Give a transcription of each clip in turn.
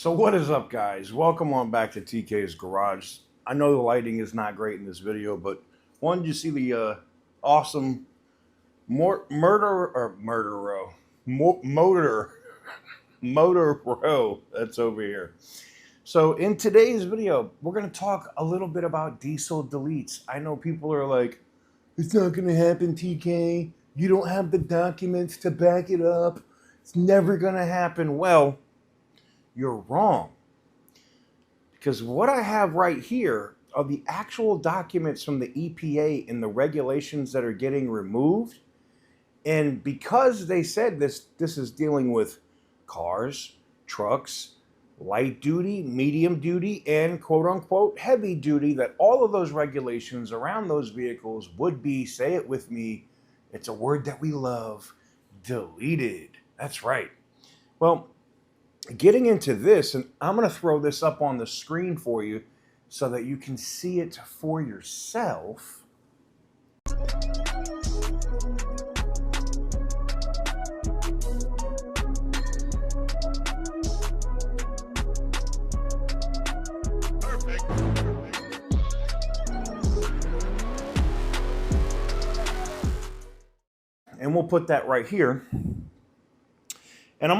So what is up, guys? Welcome on back to TK's Garage. I know the lighting is not great in this video, but wanted you to see the awesome motor row that's over here. So in today's video, we're going to talk a little bit about diesel deletes. I know people are like, it's not going to happen, TK. You don't have the documents to back it up. It's never going to happen. Well, you're wrong. Because what I have right here are the actual documents from the EPA and the regulations that are getting removed. And because they said this is dealing with cars, trucks, light duty, medium duty, and quote unquote heavy duty, that all of those regulations around those vehicles would be, say it with me, it's a word that we love, deleted. That's right. Well, getting into this, and I'm going to throw this up on the screen for you so that you can see it for yourself. And we'll put that right here. And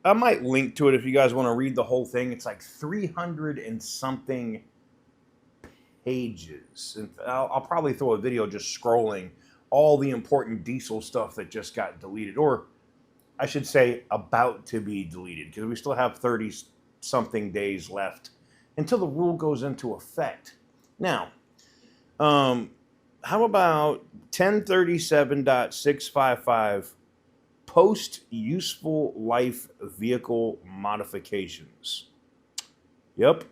I might link to it if you guys want to read the whole thing. It's like 300 and something pages. And I'll probably throw a video just scrolling all the important diesel stuff that just got deleted, or I should say about to be deleted, because we still have 30 something days left until the rule goes into effect. Now, how about 1037.655 post-useful life vehicle modifications? Yep.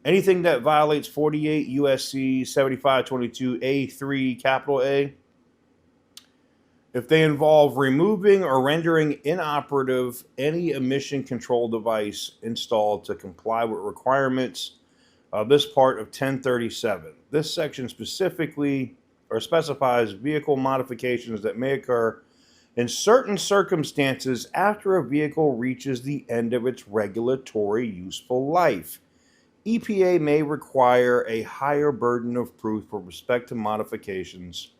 Anything that violates 48 USC 7522 A3 capital A, if they involve removing or rendering inoperative any emission control device installed to comply with requirements of this part of 1037. This section specifically or specifies vehicle modifications that may occur in certain circumstances after a vehicle reaches the end of its regulatory useful life. EPA may require a higher burden of proof with respect to modifications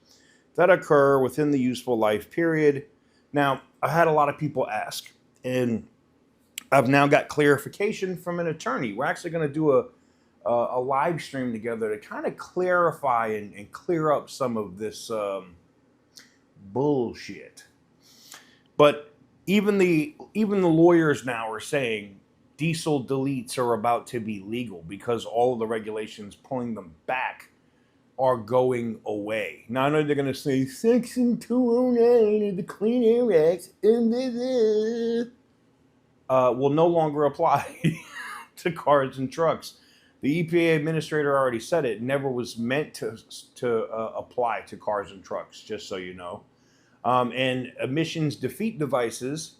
that occur within the useful life period. Now, I had a lot of people ask, and I've now got clarification from an attorney. We're actually going to do a live stream together to kind of clarify and clear up some of this bullshit. But even the lawyers now are saying diesel deletes are about to be legal because all of the regulations pulling them back are going away. Now I know they're going to say Section 209 of the Clean Air Act will no longer apply to cars and trucks. The EPA administrator already said it never was meant to apply to cars and trucks, just so you know. And emissions defeat devices,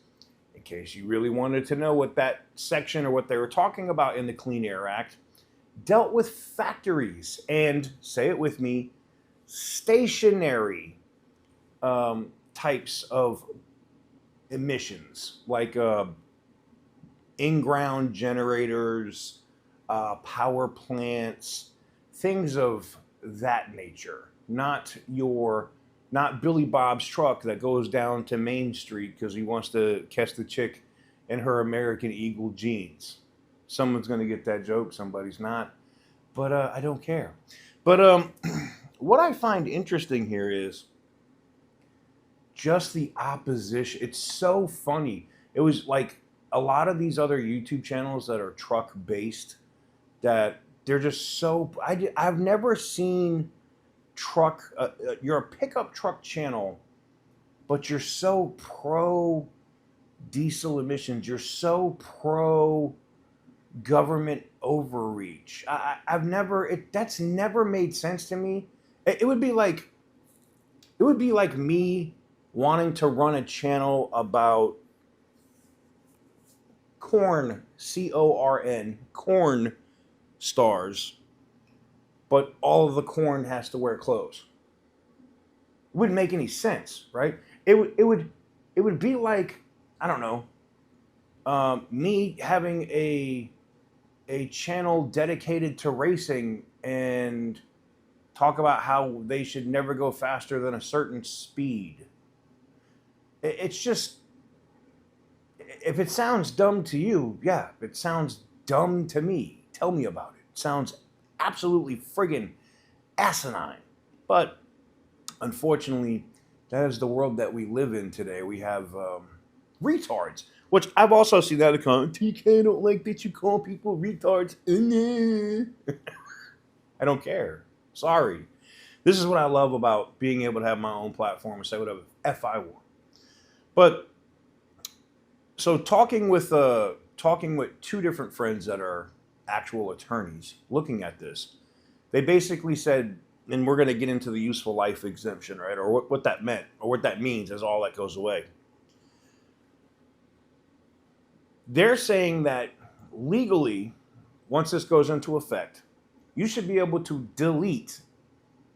in case you really wanted to know what that section or what they were talking about in the Clean Air Act, dealt with factories and, say it with me, stationary types of emissions, like in-ground generators, power plants, things of that nature. Not Billy Bob's truck that goes down to Main Street because he wants to catch the chick in her American Eagle jeans. Someone's going to get that joke, somebody's not. But I don't care. But what I find interesting here is just the opposition. It's so funny. It was like a lot of these other YouTube channels that are truck-based, that they're just so... I've never seen truck... you're a pickup truck channel, but you're so pro diesel emissions. You're so pro government overreach. That's never made sense to me. It would be like me wanting to run a channel about corn, C-O-R-N, corn stars, but all of the corn has to wear clothes. It wouldn't make any sense, right? It would be like, I don't know, Me having a channel dedicated to racing and talk about how they should never go faster than a certain speed. It's just, if it sounds dumb to you, yeah, it sounds dumb to me. Tell me about it. It sounds absolutely friggin' asinine. But unfortunately, that is the world that we live in today. We have retards, which I've also seen that in the comment. TK, I don't like that you call people retards. I don't care. Sorry. This is what I love about being able to have my own platform and say whatever the F I want. But so talking with two different friends that are actual attorneys looking at this, they basically said, and we're going to get into the useful life exemption, right? Or what that meant, or what that means as all that goes away. They're saying that legally, once this goes into effect, you should be able to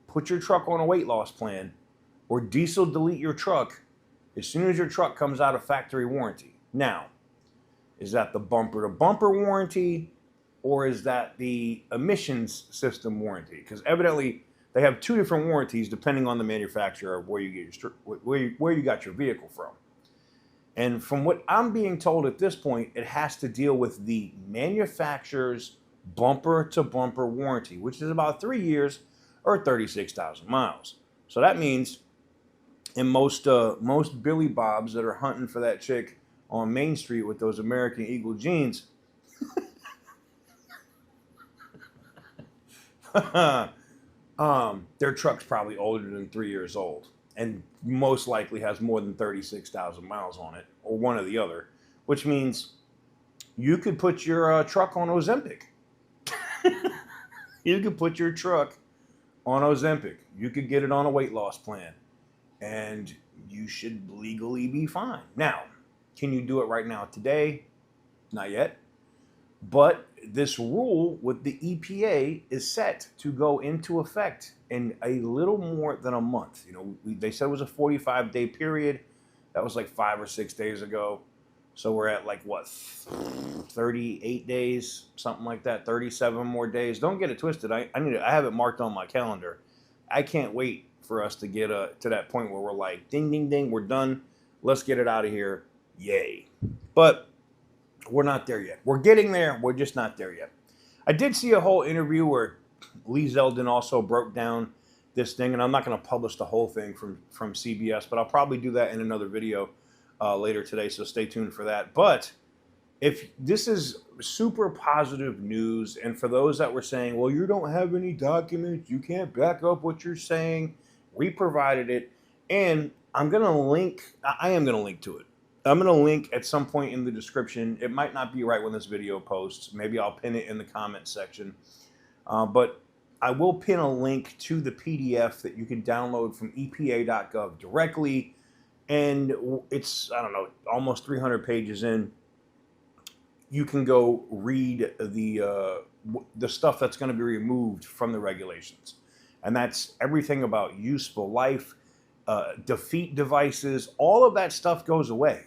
put your truck on a weight loss plan, or diesel delete your truck as soon as your truck comes out of factory warranty. Now, is that the bumper to bumper warranty, or is that the emissions system warranty? Because evidently they have two different warranties depending on the manufacturer of where you get where you got your vehicle from. And from what I'm being told at this point, it has to deal with the manufacturer's bumper to bumper warranty, which is about 3 years or 36,000 miles. So that means in most Billy Bobs that are hunting for that chick on Main Street with those American Eagle jeans, their truck's probably older than 3 years old and most likely has more than 36,000 miles on it, or one or the other, which means you could put your truck on Ozempic. You could put your truck on Ozempic. You could get it on a weight loss plan, and you should legally be fine. Now, can you do it right now today? Not yet. But this rule with the EPA is set to go into effect in a little more than a month. You know, they said it was a 45-day period. That was like 5 or 6 days ago. So we're at like what, 38 days, something like that, 37 more days. Don't get it twisted. I have it marked on my calendar. I can't wait for us to get to that point where we're like, ding, ding, ding, we're done. Let's get it out of here. Yay. But we're not there yet. We're getting there. We're just not there yet. I did see a whole interview where Lee Zeldin also broke down this thing, and I'm not going to publish the whole thing from CBS, but I'll probably do that in another video later today, so stay tuned for that. But if this is super positive news, and for those that were saying, well, you don't have any documents, you can't back up what you're saying, we provided it, and I am going to link to it. I'm going to link at some point in the description. It might not be right when this video posts. Maybe I'll pin it in the comment section. But I will pin a link to the PDF that you can download from EPA.gov directly. And it's, I don't know, almost 300 pages in. You can go read the stuff that's going to be removed from the regulations. And that's everything about useful life, defeat devices, all of that stuff goes away.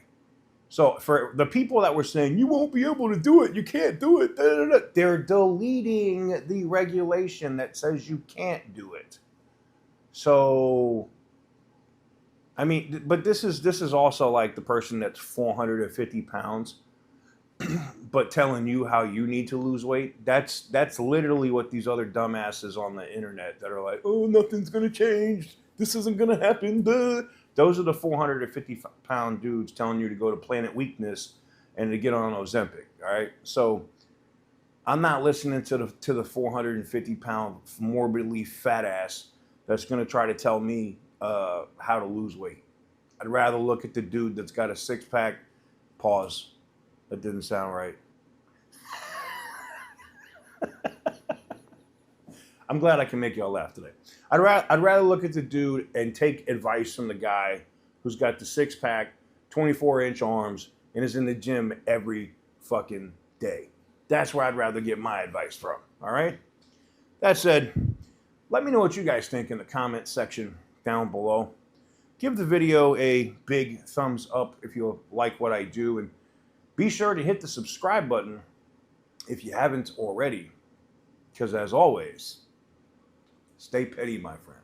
So for the people that were saying, you won't be able to do it, you can't do it, they're deleting the regulation that says you can't do it. So, I mean, but this is also like the person that's 450 pounds, but telling you how you need to lose weight. That's literally what these other dumbasses on the internet that are like, oh, nothing's going to change. This isn't going to happen. Duh. Those are the 450-pound dudes telling you to go to Planet Weakness and to get on Ozempic. All right, so I'm not listening to the 450-pound morbidly fat ass that's going to try to tell me how to lose weight. I'd rather look at the dude that's got a six-pack. Pause. That didn't sound right. I'm glad I can make y'all laugh today. I'd rather look at the dude and take advice from the guy who's got the six-pack, 24-inch arms, and is in the gym every fucking day. That's where I'd rather get my advice from, all right? That said, let me know what you guys think in the comment section down below. Give the video a big thumbs up if you like what I do, and Be sure to hit the subscribe button if you haven't already. Because as always, stay petty, my friend.